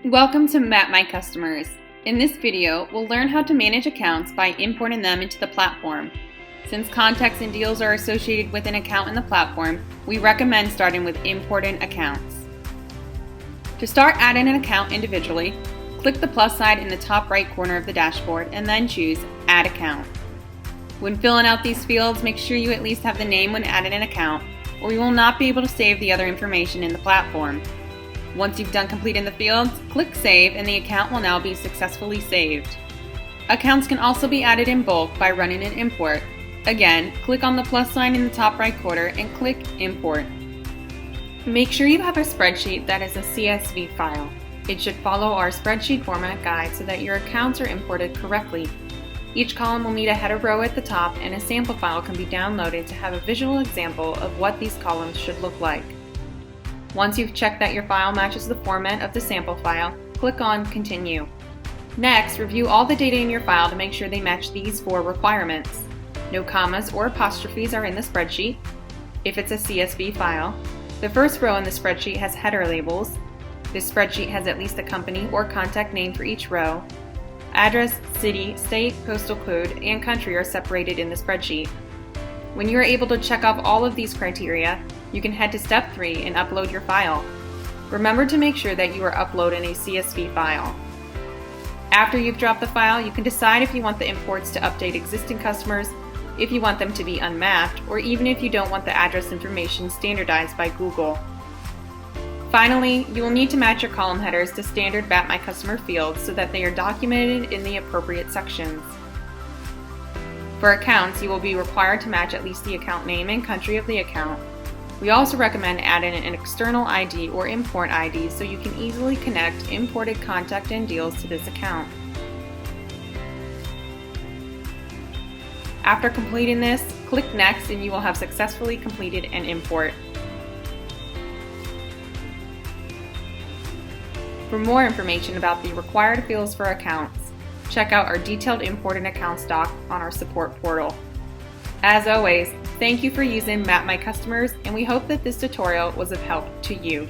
Welcome to Map My Customers. In this video, we'll learn how to manage accounts by importing them into the platform. Since contacts and deals are associated with an account in the platform, we recommend starting with importing accounts. To start adding an account individually, click the plus sign in the top right corner of the dashboard and then choose Add Account. When filling out these fields, make sure you at least have the name when adding an account, or you will not be able to save the other information in the platform. Once you've done completing the fields, click Save and the account will now be successfully saved. Accounts can also be added in bulk by running an import. Again, click on the plus sign in the top right corner and click Import. Make sure you have a spreadsheet that is a CSV file. It should follow our spreadsheet format guide so that your accounts are imported correctly. Each column will need a header row at the top, and a sample file can be downloaded to have a visual example of what these columns should look like. Once you've checked that your file matches the format of the sample file, click on Continue. Next, review all the data in your file to make sure they match these 4 requirements. No commas or apostrophes are in the spreadsheet. If it's a CSV file, the first row in the spreadsheet has header labels. This spreadsheet has at least a company or contact name for each row. Address, city, state, postal code, and country are separated in the spreadsheet. When you are able to check off all of these criteria, you can head to step 3 and upload your file. Remember to make sure that you are uploading a CSV file. After you've dropped the file, you can decide if you want the imports to update existing customers, if you want them to be unmapped, or even if you don't want the address information standardized by Google. Finally, you will need to match your column headers to standard Map My Customer fields so that they are documented in the appropriate sections. For accounts, you will be required to match at least the account name and country of the account. We also recommend adding an external ID or import ID so you can easily connect imported contact and deals to this account. After completing this, click Next and you will have successfully completed an import. For more information about the required fields for accounts, check out our detailed imported accounts doc on our support portal. As always, thank you for using Map My Customers, and we hope that this tutorial was of help to you.